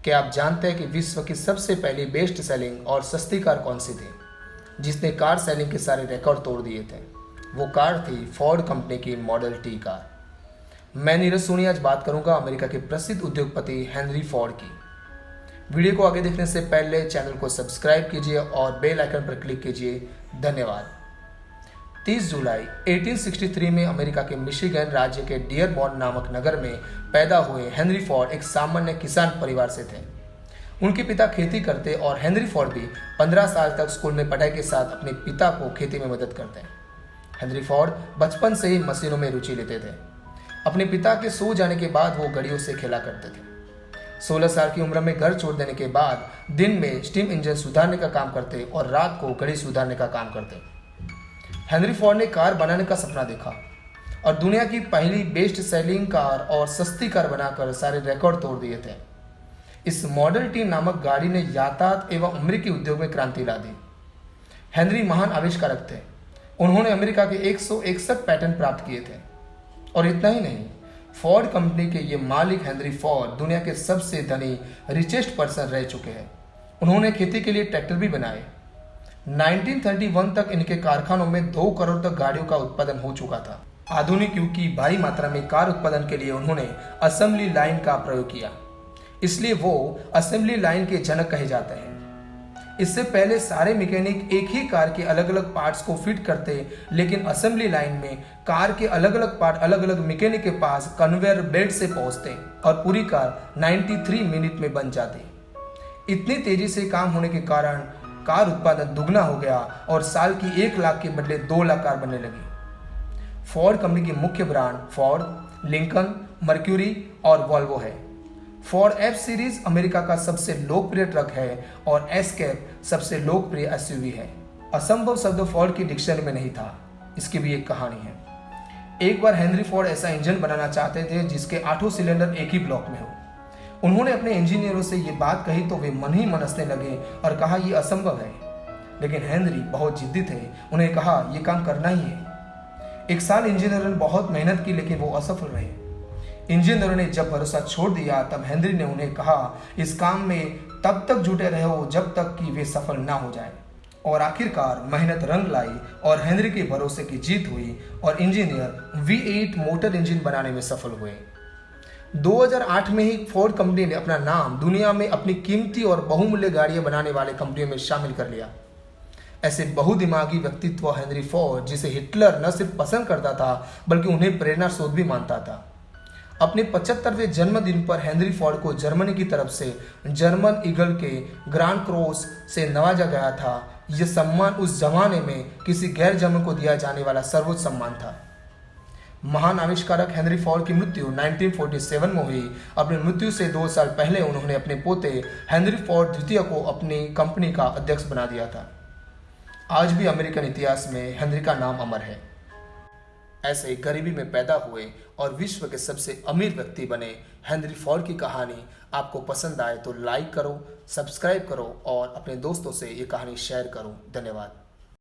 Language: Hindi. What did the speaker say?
क्या आप जानते हैं कि विश्व की सबसे पहली बेस्ट सेलिंग और सस्ती कार कौन सी थी, जिसने कार सेलिंग के सारे रिकॉर्ड तोड़ दिए थे? वो कार थी फोर्ड कंपनी की मॉडल टी कार। मैं नीरज सोनी आज बात करूंगा अमेरिका के प्रसिद्ध उद्योगपति हेनरी फोर्ड की। वीडियो को आगे देखने से पहले चैनल को सब्सक्राइब कीजिए और बेल आइकन पर क्लिक कीजिए। धन्यवाद। 30 जुलाई 1863 में अमेरिका के मिशिगन राज्य के डियरबॉर्न नामक नगर में पैदा हुए हेनरी फोर्ड एक सामान्य किसान परिवार से थे। उनके पिता खेती करते और हेनरी फोर्ड भी 15 साल तक स्कूल में पढ़ाई के साथ अपने पिता को खेती में मदद करते। हेनरी फोर्ड बचपन से ही मशीनों में रुचि लेते थे। अपने पिता के सो जाने के बाद वो घड़ियों से खेला करते थे। 16 साल की उम्र में घर छोड़ देने के बाद दिन में स्टीम इंजन सुधारने का काम करते और रात को घड़ी सुधारने का काम करते। हेनरी फोर्ड ने कार बनाने का सपना देखा और दुनिया की पहली बेस्ट सेलिंग कार और सस्ती कार बनाकर सारे रिकॉर्ड तोड़ दिए थे। इस मॉडल टी नामक गाड़ी ने यातायात एवं अमेरिकी उद्योग में क्रांति ला दी। हेनरी महान आविष्कारक थे। उन्होंने अमेरिका के 161 पैटेंट प्राप्त किए थे। और इतना ही नहीं, फोर्ड कंपनी के ये मालिक हेनरी फोर्ड दुनिया के सबसे धनी रिचेस्ट पर्सन रह चुके हैं। उन्होंने खेती के लिए ट्रैक्टर भी बनाए। 1931 तक इनके कारखानों में 2 करोड़ तक गाड़ियों का उत्पादन हो चुका था। आधुनिक युग की भारी मात्रा में कार उत्पादन के लिए उन्होंने असेंबली लाइन का प्रयोग किया, इसलिए वो असेंबली लाइन के जनक कहे जाते हैं। इससे पहले सारे मैकेनिक एक ही कार के अलग अलग पार्ट्स को फिट करते, लेकिन असेंबली लाइन में कार के अलग अलग पार्ट अलग अलग मैकेनिक के पास कन्वेयर बेल्ट से पहुंचते और पूरी कार 93 मिनट में बन जाती। इतनी तेजी से काम होने के कारण कार उत्पादन दुगना हो गया और साल की 1 लाख के बदले 2 लाख कार बनने लगी। फोर्ड कंपनी की मुख्य ब्रांड फोर्ड, लिंकन, मर्क्यूरी और वॉल्वो है। फोर्ड एफ सीरीज अमेरिका का सबसे लोकप्रिय ट्रक है और एस्केप सबसे लोकप्रिय एसयूवी है। असंभव शब्द फोर्ड की डिक्शनरी में नहीं था। इसकी भी एक कहानी है। एक बार हेनरी फोर्ड ऐसा इंजन बनाना चाहते थे जिसके 8 सिलेंडर एक ही ब्लॉक में हो। उन्होंने अपने इंजीनियरों से ये बात कही तो वे मन ही मन हंसने लगे और कहा यह असंभव है। लेकिन हेनरी बहुत जिद्दी थे। उन्हें कहा यह काम करना ही है। 1 साल इंजीनियरों ने बहुत मेहनत की, लेकिन वो असफल रहे। इंजीनियरों ने जब भरोसा छोड़ दिया तब हेनरी ने उन्हें कहा इस काम में तब तक जुटे रहो जब तक कि वे सफल ना हो जाए। और आखिरकार मेहनत रंग लाई और हेनरी के भरोसे की जीत हुई और इंजीनियर V8 मोटर इंजन बनाने में सफल हुए। 2008 में ही फोर्ड कंपनी ने अपना नाम दुनिया में अपनी कीमती और बहुमूल्य गाड़ियां बनाने वाले कंपनियों में शामिल कर लिया। ऐसे बहुदिमागी व्यक्तित्व हेनरी फोर्ड, जिसे हिटलर न सिर्फ पसंद करता था बल्कि उन्हें प्रेरणा स्रोत भी मानता था। अपने 75वें जन्मदिन पर हेनरी फोर्ड को जर्मनी की तरफ से जर्मन ईगल के ग्रांड क्रॉस से नवाजा गया था। यह सम्मान उस जमाने में किसी गैर जर्मन को दिया जाने वाला सर्वोच्च सम्मान था। महान आविष्कारक हेनरी फोर्ड की मृत्यु 1947 में हुई। अपनी मृत्यु से 2 साल पहले उन्होंने अपने पोते हेनरी फोर्ड द्वितीय को अपनी कंपनी का अध्यक्ष बना दिया था। आज भी अमेरिकन इतिहास में हेनरी का नाम अमर है। ऐसे गरीबी में पैदा हुए और विश्व के सबसे अमीर व्यक्ति बने हेनरी फोर्ड की कहानी आपको पसंद आए तो लाइक करो, सब्सक्राइब करो और अपने दोस्तों से ये कहानी शेयर करो। धन्यवाद।